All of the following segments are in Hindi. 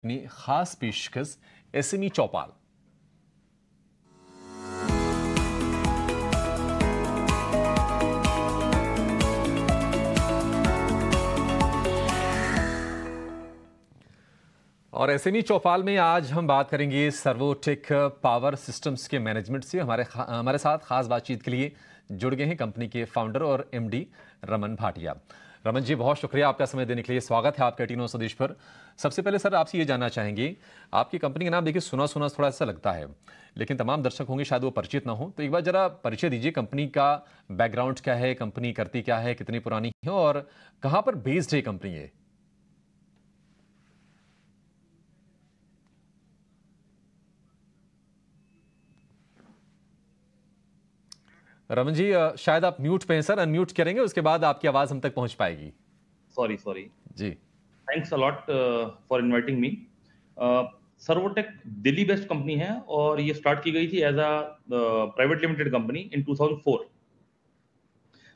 अपनी खास पेशकश एसएमई चौपाल। और एसएमई चौपाल में आज हम बात करेंगे सर्वोटेक पावर सिस्टम्स के मैनेजमेंट से। हमारे साथ खास बातचीत के लिए जुड़ गए हैं कंपनी के फाउंडर और एमडी रमन भाटिया। रमन जी, बहुत शुक्रिया आपका समय देने के लिए। स्वागत है आपका टीनो स्वदेश पर। सबसे पहले सर आपसे ये जानना चाहेंगे, आपकी कंपनी का नाम देखिए सुना सुना थोड़ा सा लगता है, लेकिन तमाम दर्शक होंगे शायद वो परिचित ना हो, तो एक बार जरा परिचय दीजिए। कंपनी का बैकग्राउंड क्या है, कंपनी करती क्या है, कितनी पुरानी है और कहाँ पर बेस्ड है कंपनी है? रमन जी, शायद आप म्यूट पे हैं सर, अनम्यूट करेंगे उसके बाद आपकी आवाज हम तक पहुंच पाएगी। Sorry ji, thanks a lot for inviting me. Servotech Delhi based company है और ये स्टार्ट की गई थी as a private limited company in 2004।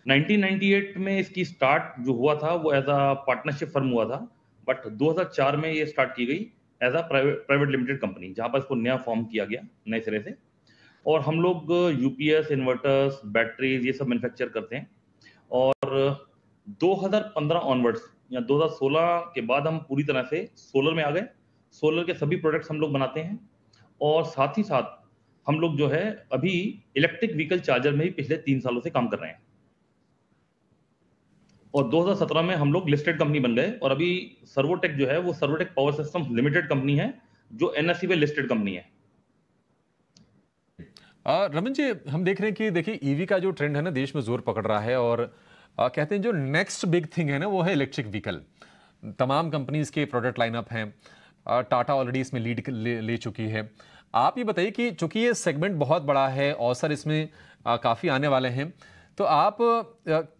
1998 में इसकी स्टार्ट जो हुआ था वो एज अ पार्टनरशिप फर्म हुआ था, बट 2004 में ये स्टार्ट की गई as a private limited company, जहां पर इसको नया फॉर्म किया गया नए सिरे से। और हम लोग यूपीएस, इन्वर्टर्स, बैटरीज ये सब मैन्युफैक्चर करते हैं। और 2015 ऑनवर्ड्स या 2016 के बाद हम पूरी तरह से सोलर में आ गए। सोलर के सभी प्रोडक्ट्स हम लोग बनाते हैं और साथ ही साथ हम लोग जो है अभी इलेक्ट्रिक व्हीकल चार्जर में ही पिछले 3 सालों से काम कर रहे हैं। और 2017 में हम लोग लिस्टेड कंपनी बन गए और अभी सर्वोटेक जो है वो Servotech power system limited company है, जो एनएसई पे लिस्टेड कंपनी है। रमन जी, हम देख रहे हैं कि देखिए ईवी का जो ट्रेंड है ना देश में जोर पकड़ रहा है और कहते हैं जो नेक्स्ट बिग थिंग है ना वो है इलेक्ट्रिक व्हीकल। तमाम कंपनीज के प्रोडक्ट लाइनअप हैं, टाटा ऑलरेडी इसमें लीड ले चुकी है। आप ये बताइए कि चूंकि ये सेगमेंट बहुत बड़ा है और सर इसमें काफ़ी आने वाले हैं, तो आप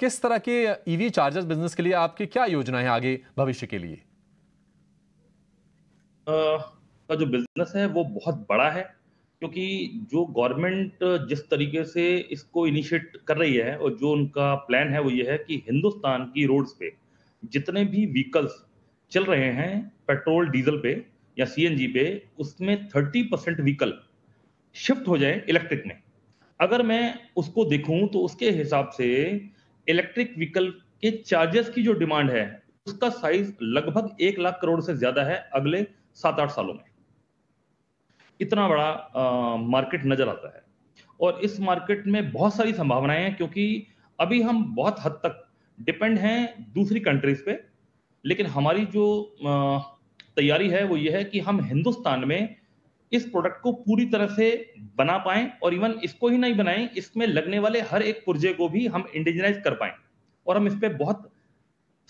किस तरह के ईवी चार्जर्स बिजनेस के लिए आपकी क्या योजना है आगे भविष्य के लिए? का जो बिजनेस है वो बहुत बड़ा है, क्योंकि जो गवर्नमेंट जिस तरीके से इसको इनिशिएट कर रही है और जो उनका प्लान है वो ये है कि हिंदुस्तान की रोड्स पे जितने भी व्हीकल्स चल रहे हैं पेट्रोल डीजल पे या सीएनजी पे, उसमें 30% व्हीकल शिफ्ट हो जाए इलेक्ट्रिक में। अगर मैं उसको देखूं तो उसके हिसाब से इलेक्ट्रिक व्हीकल के चार्जेस की जो डिमांड है उसका साइज लगभग 1 लाख करोड़ से ज्यादा है अगले 7-8 सालों में। इतना बड़ा मार्केट नजर आता है और इस मार्केट में बहुत सारी संभावनाएं हैं, क्योंकि अभी हम बहुत हद तक डिपेंड हैं दूसरी कंट्रीज पे। लेकिन हमारी जो तैयारी है वो ये है कि हम हिंदुस्तान में इस प्रोडक्ट को पूरी तरह से बना पाएं और इवन इसको ही नहीं बनाएं, इसमें लगने वाले हर एक पुर्जे को भी हम इंडिजिनाइज कर पाएं। और हम इस पे बहुत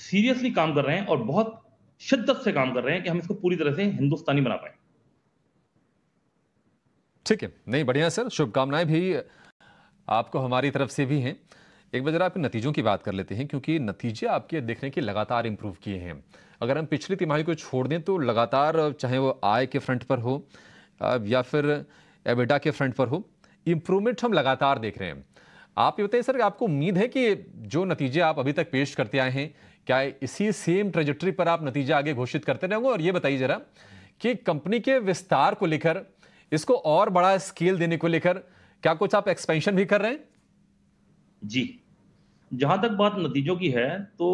सीरियसली काम कर रहे हैं और बहुत शिद्दत से काम कर रहे हैं कि हम इसको पूरी तरह से हिंदुस्तानी बना पाएं। ठीक है, नहीं बढ़िया सर, शुभकामनाएं भी आपको हमारी तरफ से भी हैं। एक बार जरा आपके नतीजों की बात कर लेते हैं, क्योंकि नतीजे आपके देख रहे हैं कि लगातार इंप्रूव किए हैं। अगर हम पिछली तिमाही को छोड़ दें तो लगातार, चाहे वो आय के फ्रंट पर हो या फिर एबिटा के फ्रंट पर हो, इंप्रूवमेंट हम लगातार देख रहे हैं। आप ये बताइए सर, आपको उम्मीद है कि जो नतीजे आप अभी तक पेश करते आए हैं, क्या इसी सेम ट्रेजेक्टरी पर आप नतीजे आगे घोषित करते रहेंगे? और ये बताइए जरा कि कंपनी के विस्तार को लेकर, इसको और बड़ा स्केल देने को लेकर क्या कुछ आप एक्सपेंशन भी कर रहे हैं? जी, जहां तक बात नतीजों की है तो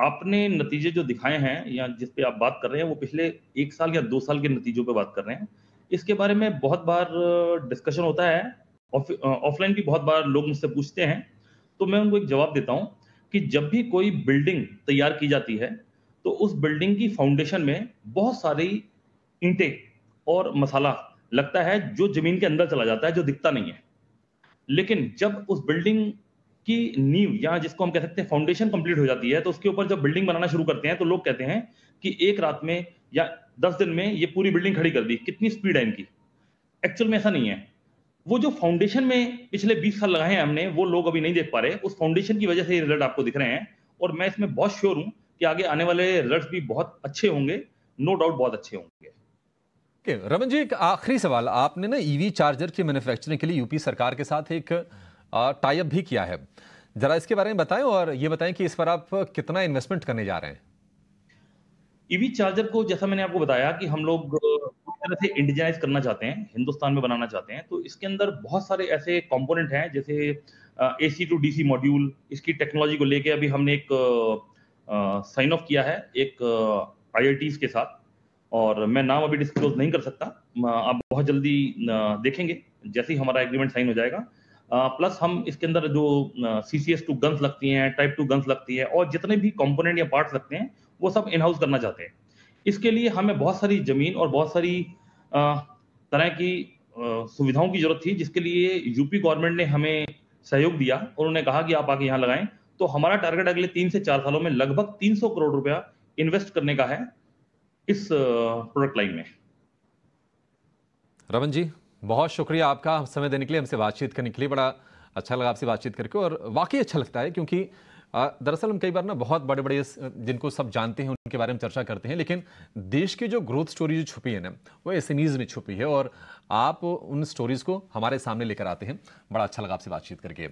आपने नतीजे जो दिखाए हैं या जिस पे आप बात कर रहे हैं वो पिछले 1 साल या 2 साल के नतीजों पे बात कर रहे हैं। इसके बारे में बहुत बार डिस्कशन होता है, ऑफलाइन भी बहुत बार लोग मुझसे पूछते हैं, तो मैं उनको एक जवाब देता हूं कि जब भी कोई बिल्डिंग तैयार की जाती है तो उस बिल्डिंग की फाउंडेशन में बहुत सारी ईंटें और मसाला लगता है जो जमीन के अंदर चला जाता है, जो दिखता नहीं है। लेकिन जब उस बिल्डिंग की नींव या जिसको हम कह सकते हैं फाउंडेशन कंप्लीट हो जाती है, तो उसके ऊपर जब बिल्डिंग बनाना शुरू करते हैं तो लोग कहते हैं कि एक रात में या 10 दिन में ये पूरी बिल्डिंग खड़ी कर दी, कितनी स्पीड है इनकी। एक्चुअल में ऐसा नहीं है। वो जो फाउंडेशन में पिछले 20 साल लगाए हैं हमने, वो लोग अभी नहीं देख पा रहे। उस फाउंडेशन की वजह से ये रिजल्ट आपको दिख रहे हैं और मैं इसमें बहुत श्योर हूं कि आगे आने वाले रिजल्ट भी बहुत अच्छे होंगे, नो डाउट बहुत अच्छे होंगे। रमन जी, एक आखिरी सवाल। आपने ना ईवी चार्जर की मैन्युफैक्चरिंग के लिए यूपी सरकार के साथ एक टाई अप भी किया है, जरा इसके बारे में बताएं और ये बताएं कि इस पर आप कितना इन्वेस्टमेंट करने जा रहे हैं? ईवी चार्जर को जैसा मैंने आपको बताया कि हम लोग पूरी तरह से इंडिजिनाइज करना चाहते हैं, हिंदुस्तान में बनाना चाहते हैं, तो इसके अंदर बहुत सारे ऐसे कंपोनेंट हैं, जैसे एसी टू डीसी मॉड्यूल। इसकी टेक्नोलॉजी को लेके अभी हमने एक साइन ऑफ किया है एक आईआईटीज के साथ, और मैं नाम अभी डिस्क्लोज नहीं कर सकता। आप बहुत जल्दी देखेंगे जैसे ही हमारा एग्रीमेंट साइन हो जाएगा। प्लस हम इसके अंदर जो CCS2 गन्स लगती हैं, टाइप 2 गन्स लगती हैं, और जितने भी कंपोनेंट या पार्ट्स लगते हैं वो सब इन हाउस करना चाहते हैं। इसके लिए हमें बहुत सारी जमीन और बहुत सारी तरह की सुविधाओं की जरूरत थी, जिसके लिए यूपी गवर्नमेंट ने हमें सहयोग दिया और उन्होंने कहा कि आप आके यहाँ लगाएं। तो हमारा टारगेट अगले 3 से 4 सालों में लगभग 300 करोड़ रुपया इन्वेस्ट करने का है इस प्रोडक्ट लाइन में। रमन जी, बहुत शुक्रिया आपका समय देने के लिए, हमसे बातचीत करने के लिए। बड़ा अच्छा लगा आपसे बातचीत करके, और वाकई अच्छा लगता है क्योंकि दरअसल हम कई बार ना बहुत बड़े बड़े जिनको सब जानते हैं उनके बारे में चर्चा करते हैं, लेकिन देश की जो ग्रोथ स्टोरी जो छुपी है ना, वो एसएमईज में छुपी है, और आप उन स्टोरीज को हमारे सामने लेकर आते हैं। बड़ा अच्छा लगा आपसे बातचीत करके।